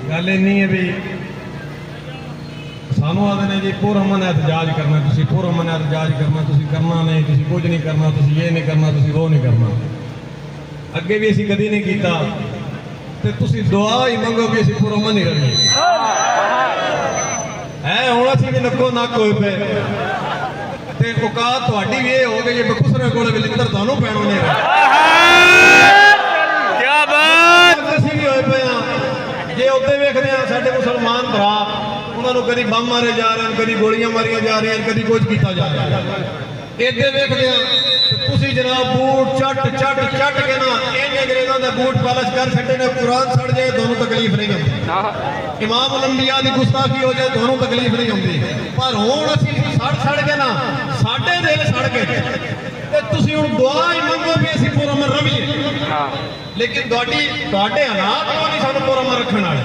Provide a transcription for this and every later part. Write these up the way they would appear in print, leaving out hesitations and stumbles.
गल इन्नी है भी सानू आदे ने जी पुरअमन एहतजाज करना, तुसी पुरअमन एहतजाज करना, तुसी करना नहीं, तुसी कुछ नहीं करना, तुसी ये नहीं करना, तुसी वो नहीं करना। अगे भी असी कदी नहीं किया ते तुसी दुआ ही मंगो भी असी पुरअमन ही रहिए है। हुण असी भी नक्को नक होए पे ते औकात तुहाडी भी ये हो गई है बखुसरे कोल भी लिंदर तुहानू पैणो नहीं रहा। क्या बात असी भी होए पे हां जे उत्ते वेखदे हां साडे मुसलमान भरा उन्होंने कभी बम मारे जा रहे हैं, कभी गोलियां मारिया जा रही हैं, कभी कुछ किया जा रहा है। इधर देखते हैं तुसी जनाब बूट चट चट चट के ना इन अंग्रेजों के बूट पालिश कर छड़े ने, कुरान सड़ जाए दोनों तकलीफ नहीं होती, इमाम अंबिया की गुस्ताखी हो जाए दोनों तकलीफ नहीं होती। पर हुण असीं सड़ सड़ के ना साडे दिल सड़ के ते तुसी हुण दुआ ही मंगो भी असीं पुरअमन रहीए। लेकिन तुहाडे हालात क्यों नहीं सानू पुरअमन रखण वाले?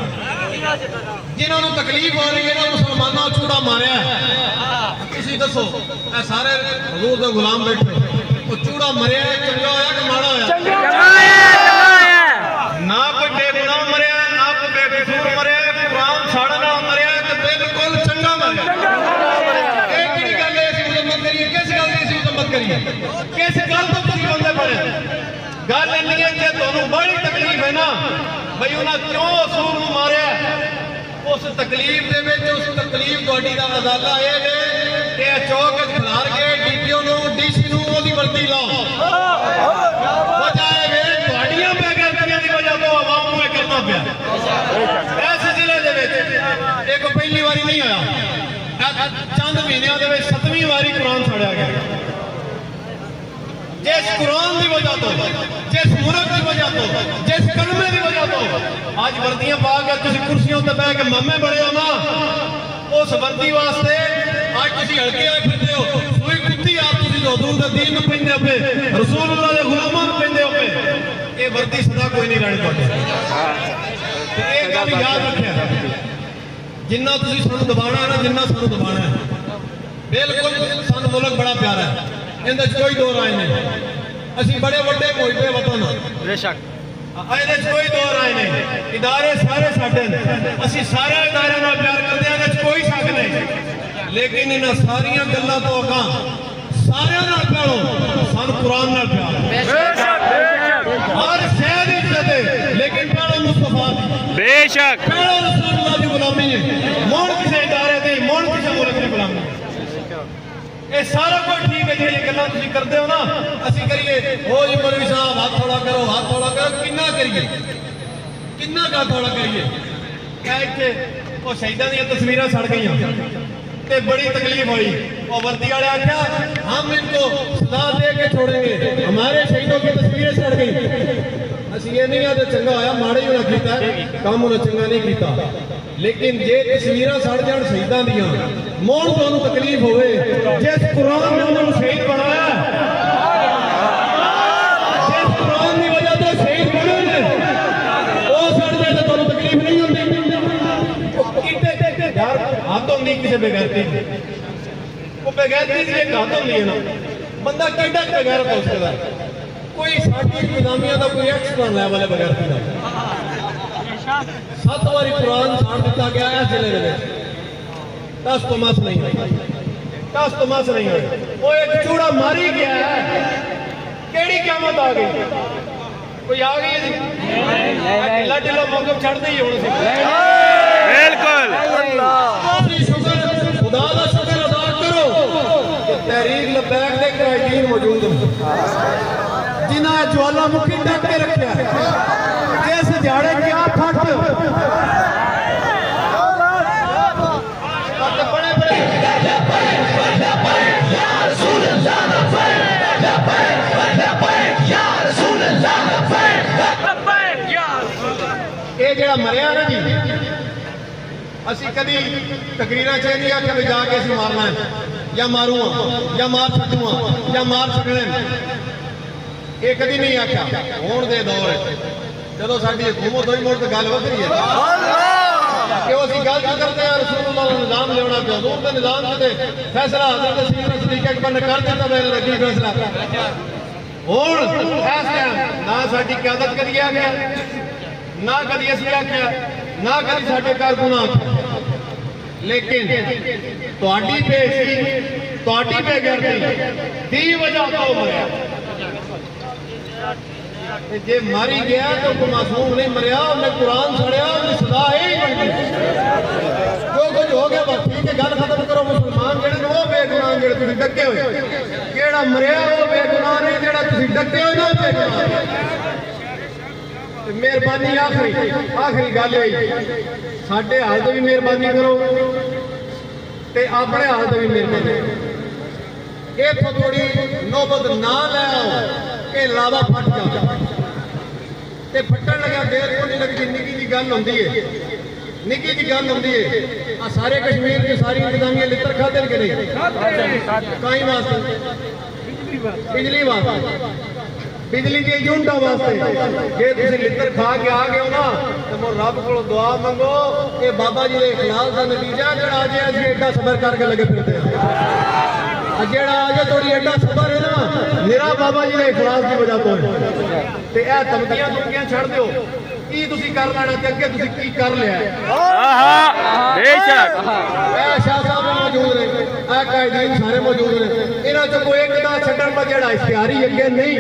जिन्होंने तकलीफ हो रही है ना मुसलमानों चूड़ा मारिया, तुसी दसो ए सारे हजूर दे गुलाम बैठे वो चूड़ा मरिया चंगा होया कि माड़ा होया? ना कोई बेगुनाह मरिया ना कोई बेकसूर मरिया, कुरान साड़े नाल मरिया ते बिल्कुल चंगा मरिया। ये किहड़ी गल है असीं मजम्मत करिए? किस गल दी असीं मजम्मत करिए? किस गल तो तुसी बंदे पड़े? गल इन्नी है कि तुहानू बड़ी तकलीफ है ना भाई उन्हें क्यों असूर नूं मारिया, उस तकलीफ दे विच उस तकलीफ तुहाडी दा अजाला ये है कि चौक च खिलार के डीपीओ नूं डीसी नूं ओदी वर्दी लाओ। वजह है तुहाडीआं बेगैरतियां दी वजह तो आवाम नूं इह करना पिया। इस जिले दे विच एक पहली वारी नहीं होया, चंद महीनों दे विच 7वीं वारी कुरान साड़िया गया। जिस कुरान की वजह तो, जिस मुल्क की वजह तो, जिस कलमे की वजह तो आज वर्दियां पा के तुम कुर्सियों पर बह के मामे बड़े हो ना, उस वर्दी वास्ते आज तुम हल्के आए फिरते हो। सुई कुत्ती आप हजूर के दीन नूं पैंदे हो पे, रसूलुल्लाह दे गुलामां नूं पैंदे हो पे, ये वर्दी सदा कोई नहीं रहनी तुहाडे। ये गल याद रखिया, जिन्ना तुसीं सानूं दबाना है ना, जिन्ना सानूं दबाना है, बिल्कुल सानूं मुल्क बड़ा प्यारा है, इहदे च कोई दो राय नहीं। असीं बड़े वड्डे मोहिबे वतन बेशक, इहदे च कोई दो राय नहीं। इदारे सारे साडे ने, असीं सारे इदारे नाल प्यार करदे हां, इहदे च कोई शक नहीं। लेकिन इन्हां सारियां गल्लां तो अगां सारियां नाल प्यार हो, सानूं कुरान नाल प्यार बेशक हर शै दी इज्जत है, लेकिन प्यार मुस्तफा दी बेशक, प्यार रसूलुल्लाह दी गुलामी है। मोड़ किसी इदारे दी, मोड़ किसी मुल्क दी गुलामी। ये सारा कुछ ठीक है जी, ये गल्लां तुसीं करदे हो ना, असीं करिए हो जी मौलवी साहब हाथ थोड़ा करो, हाथ थोड़ा करो, किन्ना करिए, किन्ना का थोड़ा करिए? क्या इत्थे वो शहीदां दी तस्वीरां सड़ गईयां ते बड़ी तकलीफ हुई, और वर्दी वाले आख्या हम इनको सदा दे के छोड़ेंगे, हमारे शहीदों की तस्वीरें सड़ गई। असीं ये नहीं आते चंगा होया माड़ा ही उन्हें कीता, काम उन्हें चंगा नहीं कीता। लेकिन जे तस्वीरां सड़ जाण शहीदां दियां, मोड़ तुहानूं तकलीफ होवे, जिस कुरान ने उन्होंने शहीद बनाया, जिस कुरान की वजह तो शहीद बने ने, वो सड़ जाए तो तुहानूं तकलीफ नहीं होंदी यार। हद होंदी किसी बेगैरती, वो बेगैरती की एक हद होंदी है ना, बंदा किड्डा बेगैरत हो सकता है। कोई साडी निजामिया का कोई एक्स्ट्रा लैवल है बेगैरती का। 7 बारी कुरान साड़ दिता गया इस जिले में, 10 तो मस नहीं है, 10 तो मस नहीं है। वो एक चूड़ा मारी गया है, केड़ी क़यामत आ गई? कोई आ गई है जी? ढिला ढिला मौकफ छड़ते ही होने से बिल्कुल खुदा का शुक्र अदा करो कि तहरीक लबैक के क्राइटीन मौजूद हैं, जिन्हें ज्वालामुखी ढक के रखा है। जिस जाड़े क्या फट ये जड़ा मरिया ना जी, असी कभी तकरीर नहीं आख्या भी जाके असी मारना है या मारूंगा या मार छूंगा या मार छड़ने, ये कभी नहीं आख्या। होण दे दौर जो साडी हुकूमत हुई मुड़ तो गल वध रही है कि असीं गल करते हैं रसूलुल्लाह का निजाम लिया पे, हजूर के निजाम से फैसला हजरत सैयदना सिद्दीक़ अकबर ने कर दिता, मेरे लगी फैसला हुण इस टाइम ना साडी क़यादत करिए आख्या ना कदी असीं आख्या ना कभी साडे घर गुनाह, लेकिन तुहाडी बेइज्जती, तुहाडी बेगैरती दी वजह तो मरिया। जे मारी गया तो कोई मासूम नहीं मरिया, उन्हें कुरान सड़िया, उन्हें सदा यही बन गई। जो कुछ हो गया बस ठीक है, गल खत्म करो। मुसलमान जेड़े ने वो बेगुनाह, जेड़े तुसीं डके होए, जेड़ा मरिया वो बेगुनाह नहीं, जेड़ा तुसीं डके होए ना वो बेगुनाह। मेहरबानी आखिरी गल है, साडे हाल ते भी मेहरबानी करो ते अपने हाल ते भी मेहरबानी करो। इत्थों थोड़ी नौबत ना लै आओ कि लावा फट जाए ते फटन लगा देर को नहीं लगती। निकी जी गल होंदी है, निकी जी गल होंदी है। आ सारे कश्मीर की सारी इंतजामिया लित्र खाते कि नहीं? काई वास्ते? बिजली वास्ते, बिजली की यूनिटा वास्ते। जे तुसीं लित्र खा के आ गए हो ना तो मो रब को दुआ मंगो कि बाबा जी के इखलास का नतीजा जरा अजे असीं एडा सबर करके लगे फिरते हैं। जेड़ा अजे थोड़ी एडा सबर है ना, मेरा बाबा जी के इखलास की वजह तो है। ते ए धमकियां धमकियां छड़ दो, की तुसीं कर लेना ते अगे तुसीं की कर लिया। बेशक शाह साहब मौजूद ने, कायदीन सारे मौजूद ने, इन्हां चों कोई एक दा छड्डण दा जेड़ा इश्तिहारी अगे नहीं।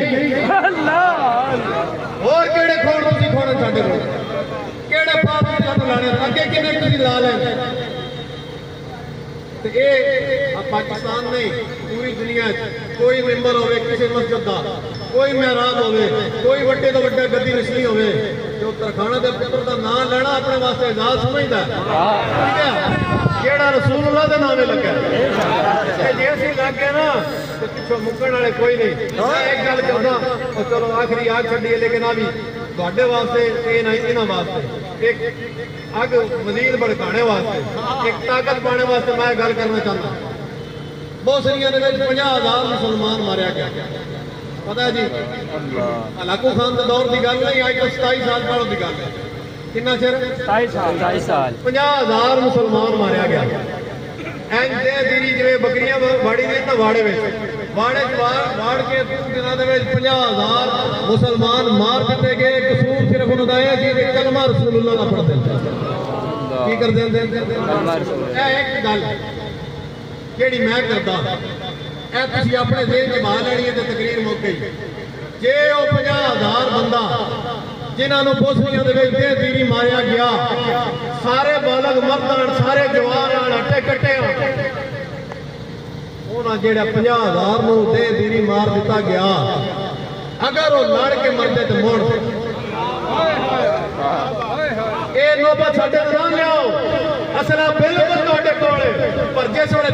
और केड़े खोड़ तुसीं खोड़न साडे कोल, केड़े पाप तुसीं लाने अगे किने तुसीं ला लेने। ते ए पाकिस्तान नहीं, पूरी दुनिया कोई मेंबर होवे किसी मस्जिद का, कोई मेहराब होवे, कोई वड्डे तो वड्डा गद्दी नस्ली होवे, जो तरखाना के पुत्र का नाम लेना अपने वास्ते एजाज समझदा है। ठीक है, जेड़ा रसूलुल्लाह दे नामे लगा जे असीं लग गए ना तो पिछों मुक्कण वाले कोई नहीं। मैं एक गल करदा और चलो आखिरी आग छड्डीए, लेकिन आ भी तुहाडे वास्ते ते नहीं इन्हां वास्ते एक अग मजीद भड़काने वास्ते, एक ताकत पाने वास्ते मैं गल करना चाहता। बोसनिया दे विच 50,000 मुसलमान मारिया गया। पता है जी, हलाकू खान के दौर की गल नहीं, अज तो 27 साल पहले की गल है। कितना चिर? 27 साल। 50,000 मुसलमान मारिया गया। इंज दे दीरी जिवें बकरियां वाड़ी ने तो वाड़े में वाड़े वाड़ के 2 दिनों के 50,000 मुसलमान मार दिते गए। कसूर सिर्फ उन्होंने यह कि कलमा रसूलुल्लाह का पढ़ते की करते एक गल जी मैं करता अपने देह च बहा लैनी है तो तकरीर मुक गई। जे वो 50,000 बंदा जिन्होंने बोसनिया दीरी मारिया गया, सारे बालग मर्द सारे जवान अट्टे कट्टे जेड़ा 50,000 देह दीरी मार दिता गया, अगर वो लड़ के मरते तो मुड़ नौबत साडे ना लियाओ। असला बिल्कुल तुहाडे कोल, पर जिस वेले